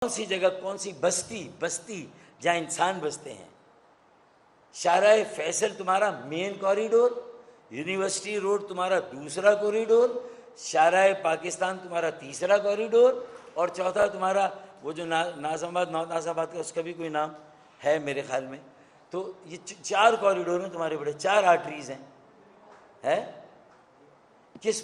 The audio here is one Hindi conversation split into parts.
कौन सी जगह, कौन सी बस्ती जहाँ इंसान बसते हैं। शाहराह फैसल तुम्हारा मेन कॉरिडोर, यूनिवर्सिटी रोड तुम्हारा दूसरा कॉरिडोर, शाहराह पाकिस्तान तुम्हारा तीसरा कॉरिडोर, और चौथा तुम्हारा वो जो नाज़ाबाद का, उसका भी कोई नाम है मेरे ख्याल में। तो ये चार कॉरिडोर हैं तुम्हारे बड़े, चार आर्टरीज हैं। है किस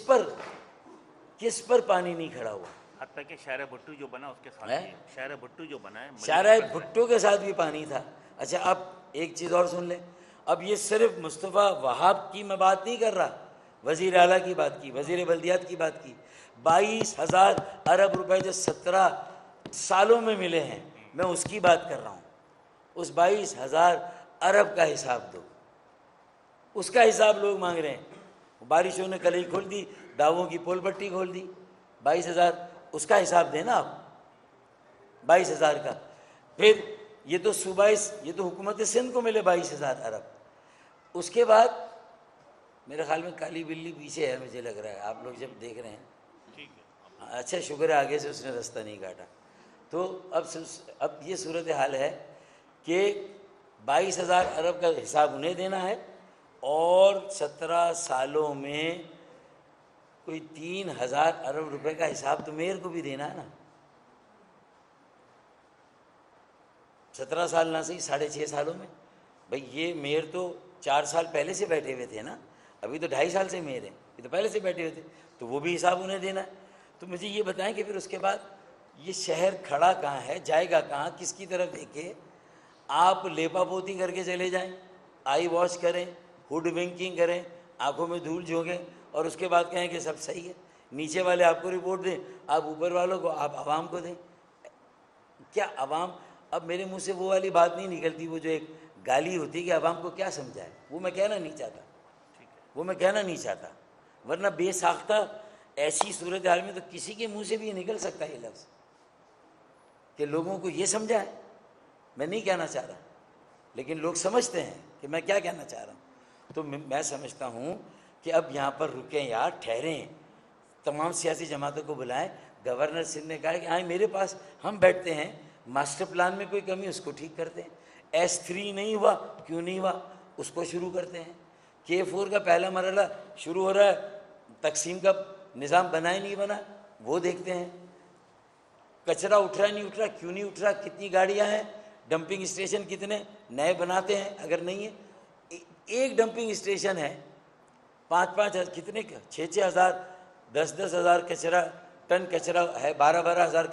पर पानी नहीं खड़ा हुआ? हत्ता कि शाहरा भुट्टो जो बना उसके साथ है? शाहरा भुट्टो जो बना है, शाहराह भुट्टो के साथ भी पानी था। अच्छा, अब एक चीज़ और सुन लें। अब ये सिर्फ मुस्तफ़ा वहाब की मैं बात नहीं कर रहा, वज़ीर आला की बात की, वज़ीर बल्दियात की बात की। 22,000 अरब रुपए जो 17 सालों में मिले हैं, मैं उसकी बात कर रहा हूँ। उस 22,000 अरब का हिसाब दो, उसका हिसाब लोग मांग रहे हैं। बारिशों ने कलई खोल दी, दावों की पोल पट्टी खोल दी। 22,000 उसका हिसाब देना आप, 22,000 का। फिर ये तो ये तो हुकूमत सिंध को मिले 22,000 अरब। उसके बाद मेरे ख्याल में काली बिल्ली पीछे है, मुझे लग रहा है, आप लोग जब देख रहे हैं। ठीक है, अच्छा, शुक्र है आगे से उसने रास्ता नहीं काटा। तो अब ये सूरत हाल है कि 22,000 अरब का हिसाब उन्हें देना है, और 17 सालों में कोई 3,000 अरब रुपए का हिसाब तो मेयर को भी देना है ना। 17 साल ना सही, 6.5 सालों में। भाई ये मेयर तो 4 साल पहले से बैठे हुए थे ना, अभी तो 2.5 साल से मेयर हैं, ये तो पहले से बैठे हुए थे, तो वो भी हिसाब उन्हें देना है। तो मुझे ये बताएं कि फिर उसके बाद ये शहर खड़ा कहाँ है, जाएगा कहाँ, किसकी तरफ देखे? आप लेपापोती करके चले जाएं, आई वॉश करें, हुड विंकिंग करें, आंखों में धूल झोंकें, और उसके बाद कहें कि सब सही है। नीचे वाले आपको रिपोर्ट दें, आप ऊपर वालों को, आप आवाम को दें। क्या आवाम, अब मेरे मुंह से वो वाली बात नहीं निकलती, वो जो एक गाली होती है कि आवाम को क्या समझाए, वो मैं कहना नहीं चाहता, वो मैं कहना नहीं चाहता। वरना बेसाख्ता ऐसी सूरत हाल में तो किसी के मुंह से भी ये निकल सकता है ये लफ्ज़ कि लोगों को ये समझाए। मैं नहीं कहना चाह रहा, लेकिन लोग समझते हैं कि मैं क्या कहना चाह रहा हूँ। तो मैं समझता हूँ कि अब यहाँ पर रुकें यार, ठहरें, तमाम सियासी जमातों को बुलाएं। गवर्नर सिंध ने कहा कि आए मेरे पास, हम बैठते हैं, मास्टर प्लान में कोई कमी उसको ठीक करते हैं। S3 नहीं हुआ, क्यों नहीं हुआ, उसको शुरू करते हैं। K4 का पहला मरहला शुरू हो रहा है, तकसीम का निज़ाम बना ही नहीं बना, वो देखते हैं। कचरा उठ रहा है नहीं उठ रहा, क्यों नहीं उठ रहा, कितनी गाड़ियाँ हैं, डंपिंग स्टेशन कितने नए बनाते हैं, अगर नहीं है। एक डंपिंग स्टेशन है, 5-5 कितने, 6-6 हज़ार, 10-10 हज़ार टन कचरा है, 12-12 हज़ार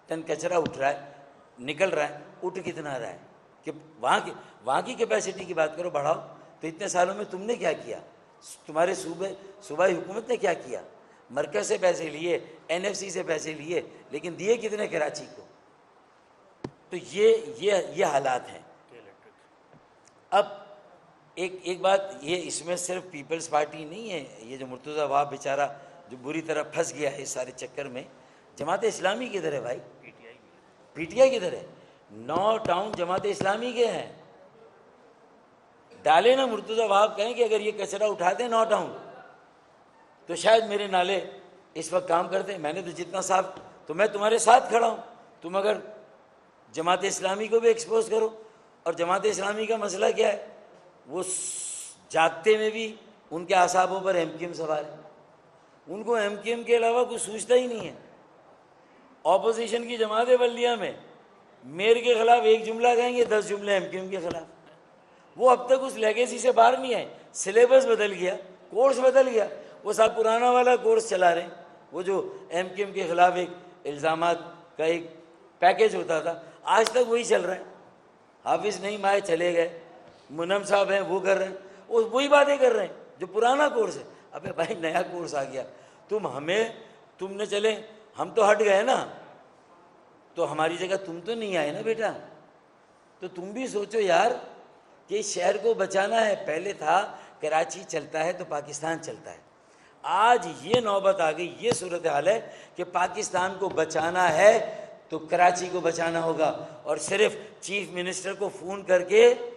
टन कचरा उठ रहा है, निकल रहा है। उठ कितना रहा है कि वहाँ की कैपेसिटी की बात करो, बढ़ाओ। तो इतने सालों में तुमने क्या किया, तुम्हारे सूबाई हुकूमत ने क्या किया? मरकज़ से पैसे लिए, NFC से पैसे लिए, लेकिन दिए कितने कराची को? तो ये हालात हैं। अब एक बात, ये इसमें सिर्फ पीपल्स पार्टी नहीं है, ये जो मुर्तज़ा वहाब बेचारा जो बुरी तरह फंस गया है इस सारे चक्कर में। जमात इस्लामी किधर है भाई? PTI किधर है? 9 टाउन जमात इस्लामी के हैं। डाले ना मुर्तज़ा वहाब, कहें कि अगर ये कचरा उठाते 9 टाउन तो शायद मेरे नाले इस वक्त काम करते हैं। मैंने तो जितना साफ, तो मैं तुम्हारे साथ खड़ा हूँ। तुम अगर जमात इस्लामी को भी एक्सपोज करो, और जमात इस्लामी का मसला क्या है, वो जागते में भी उनके आसाबों पर MKM सवार है। उनको MKM के अलावा कुछ सूझता ही नहीं है। ऑपोजिशन की जमात बल्दिया में मेयर के खिलाफ एक जुमला कहेंगे, 10 जुमले MKM के खिलाफ। वो अब तक उस लेगेसी से बाहर नहीं आए। सिलेबस बदल गया, कोर्स बदल गया, वो सब पुराना वाला कोर्स चला रहे हैं। वो जो MKM के खिलाफ एक इल्ज़ामात का एक पैकेज होता था, आज तक वही चल रहा है। हाफिज़ नईम आए, चले गए, मुनम साहब हैं, वो कर रहे हैं, वो वही बातें कर रहे हैं जो पुराना कोर्स है। अबे भाई, नया कोर्स आ गया, तुमने चले, हम तो हट गए ना, तो हमारी जगह तुम तो नहीं आए ना बेटा। तो तुम भी सोचो यार कि इस शहर को बचाना है। पहले था कराची चलता है तो पाकिस्तान चलता है, आज ये नौबत आ गई, ये सूरत हाल है कि पाकिस्तान को बचाना है तो कराची को बचाना होगा। और सिर्फ चीफ मिनिस्टर को फ़ोन करके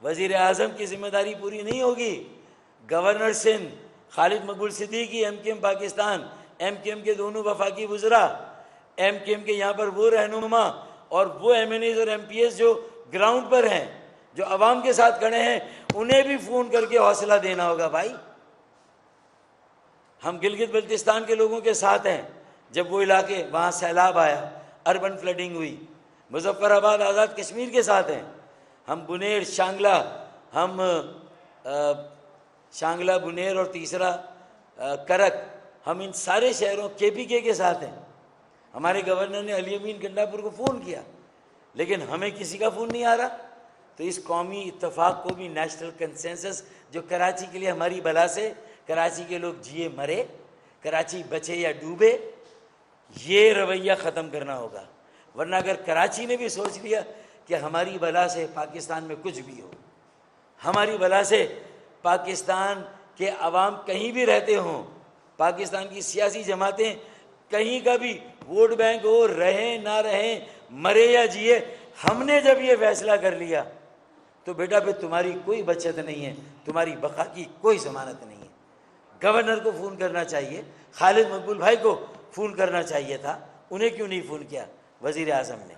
वज़ीर आज़म की जिम्मेदारी पूरी नहीं होगी। गवर्नर सिंध खालिद मकबूल सिद्दीकी, MKM पाकिस्तान, MKM के दोनों वफाकी वज़रा, एमकेएम के यहाँ पर वो रहनुमा और वो एमएनएज और एमपीएस जो ग्राउंड पर हैं, जो आवाम के साथ खड़े हैं, उन्हें भी फ़ोन करके हौसला देना होगा। भाई, हम गिलगित बल्तिस्तान के लोगों के साथ हैं। जब वो इलाके, वहाँ सैलाब आया, अर्बन फ्लडिंग हुई, मुजफ्फराबाद आज़ाद कश्मीर के साथ हैं हम। बुनेर, शांगला, हम शांगला, बुनेर और तीसरा करक, हम इन सारे शहरों केपीके के साथ हैं। हमारे गवर्नर ने अली अमीन गंडापुर को फ़ोन किया, लेकिन हमें किसी का फ़ोन नहीं आ रहा। तो इस कौमी इत्तेफाक को भी, नेशनल कंसेंसस जो कराची के लिए हमारी बला से कराची के लोग जिए मरे, कराची बचे या डूबे, ये रवैया ख़त्म करना होगा। वरना अगर कराची ने भी सोच लिया कि हमारी बला से पाकिस्तान में कुछ भी हो, हमारी बला से पाकिस्तान के अवाम कहीं भी रहते हों, पाकिस्तान की सियासी जमातें कहीं का भी वोट बैंक हो, रहें ना रहें, मरे या जिए, हमने जब ये फैसला कर लिया तो बेटा फिर तुम्हारी कोई बचत नहीं है, तुम्हारी बका की कोई ज़मानत नहीं है। गवर्नर को फ़ोन करना चाहिए, खालिद मकबूल भाई को फ़ोन करना चाहिए था, उन्हें क्यों नहीं फ़ोन किया वज़ीर आज़म ने?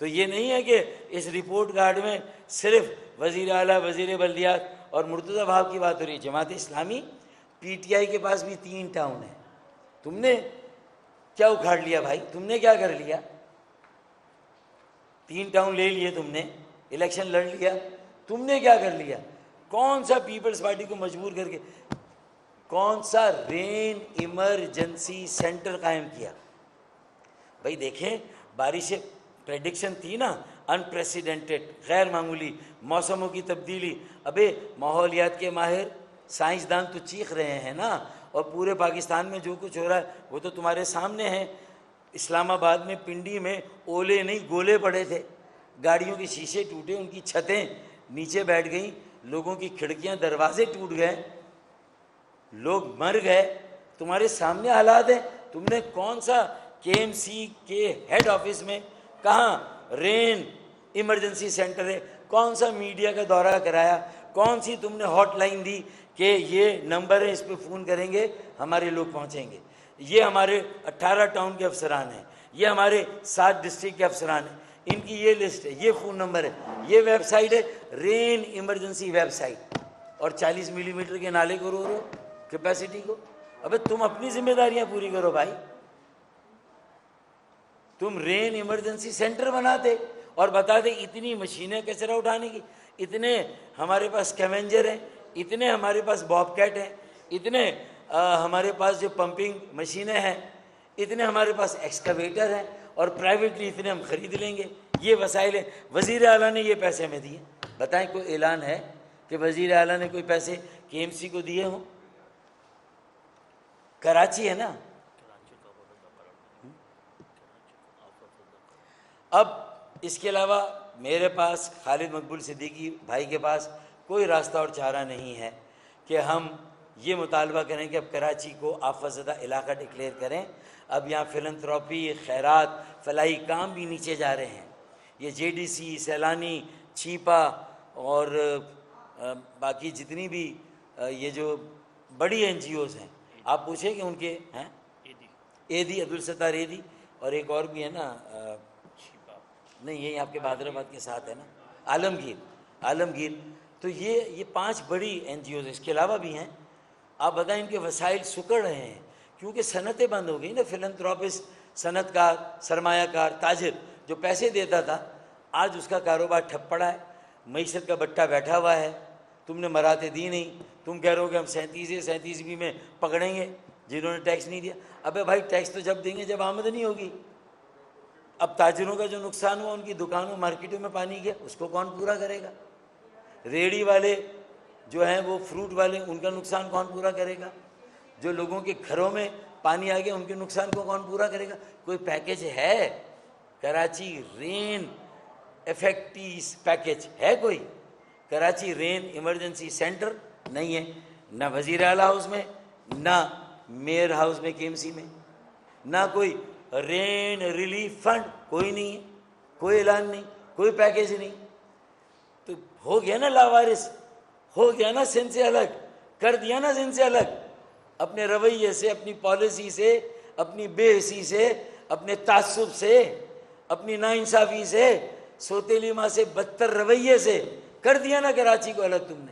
तो ये नहीं है कि इस रिपोर्ट कार्ड में सिर्फ वज़ीर आला, वज़ीर बल्दियात और मुर्तज़ा भाव की बात हो रही है। जमात इस्लामी, पीटीआई के पास भी 3 टाउन है। तुमने क्या उखाड़ लिया भाई? तुमने क्या कर लिया? 3 टाउन ले लिए तुमने, इलेक्शन लड़ लिया, तुमने क्या कर लिया? कौन सा पीपल्स पार्टी को मजबूर करके कौन सा रेन इमरजेंसी सेंटर कायम किया? भाई देखें, बारिश प्रेडिक्शन थी ना, अनप्रेसिडेंटेड, गैर मामूली, मौसमों की तब्दीली। अबे माहौलियात के माहिर साइंसदान तो चीख रहे हैं ना, और पूरे पाकिस्तान में जो कुछ हो रहा है वो तो तुम्हारे सामने है। इस्लामाबाद में पिंडी में ओले नहीं गोले पड़े थे, गाड़ियों के शीशे टूटे, उनकी छतें नीचे बैठ गई, लोगों की खिड़कियां दरवाजे टूट गए, लोग मर गए। तुम्हारे सामने हालात है। तुमने कौन सा केएमसी के हेड ऑफिस में कहाँ रेन इमरजेंसी सेंटर है, कौन सा मीडिया का दौरा कराया, कौन सी तुमने हॉटलाइन दी कि ये नंबर है, इस पर फ़ोन करेंगे हमारे लोग पहुँचेंगे? ये हमारे 18 टाउन के अफसरान हैं, ये हमारे 7 डिस्ट्रिक्ट के अफसरान हैं, इनकी ये लिस्ट है, ये फ़ोन नंबर है, ये वेबसाइट है रेन इमरजेंसी वेबसाइट। और 40 मिलीमीटर के नाले को रो कैपेसिटी को। अबे तुम अपनी जिम्मेदारियां पूरी करो भाई। तुम रेन इमरजेंसी सेंटर बनाते और बताते इतनी मशीनें कचरा उठाने की, इतने हमारे पास स्कैवेंजर हैं, इतने हमारे पास बॉबकैट हैं, इतने हमारे पास जो पंपिंग मशीनें हैं, इतने हमारे पास एक्सकवेटर हैं, और प्राइवेटली इतने हम खरीद लेंगे। ये वसाइल है। वज़ीर आला ने ये पैसे हमें दिए? बताएं, कोई ऐलान है कि वज़ीर आला ने कोई पैसे केएमसी को दिए हों? कराची है ना। अब इसके अलावा मेरे पास, खालिद मकबूल सिद्दीकी भाई के पास कोई रास्ता और चारा नहीं है कि हम ये मुतालबा करें कि अब कराची को आफतज़दा इलाका डिक्लेयर करें। अब यहाँ फिलंथ्रॉपी, खैरात, फलाही काम भी नीचे जा रहे हैं। ये जेडीसी, सैलानी, छीपा और बाकी जितनी भी ये जो बड़ी एनजीओज़ हैं, आप पूछें कि उनके हैं, एदी, अब्दुल सत्तार एदी, और एक और भी है ना, नहीं यही आपके हैदराबाद के साथ है ना, आलमगीर। तो ये 5 बड़ी एनजीओज़ इसके अलावा भी हैं। आप बताएं, इनके वसाइल सुकड़ रहे हैं क्योंकि सनतें बंद हो गई ना। फिलंथ्रॉपिस्ट, सनतकार, सरमायाकार, ताजिर जो पैसे देता था, आज उसका कारोबार ठप पड़ा है, मईशत का बट्टा बैठा हुआ है। तुमने मराते दी नहीं, तुम कह रहे हो कि हम 37 में पकड़ेंगे जिन्होंने टैक्स नहीं दिया। अबे भाई, टैक्स तो जब देंगे जब आमदनी होगी। अब ताजिरों का जो नुकसान हुआ, उनकी दुकानों मार्केटों में पानी गया, उसको कौन पूरा करेगा? रेडी वाले जो हैं, वो फ्रूट वाले, उनका नुकसान कौन पूरा करेगा? जो लोगों के घरों में पानी आ गया, उनके नुकसान को कौन पूरा करेगा? कोई पैकेज है? कराची रेन इफेक्टिव पैकेज है कोई? कराची रेन इमरजेंसी सेंटर नहीं है, ना वज़ीर आला हाउस में, ना मेयर हाउस में केएमसी में, ना कोई रेन रिलीफ फंड, कोई नहीं है, कोई ऐलान नहीं, कोई पैकेज नहीं। तो हो गया ना लावारिस, हो गया ना सिंध से अलग, कर दिया ना सिंध से अलग। अपने रवैये से, अपनी पॉलिसी से, अपनी बेहसी से अपने तासुब से, अपनी नाइंसाफी से, सोतेली माँ से बदतर रवैये से कर दिया ना कराची को अलग तुमने।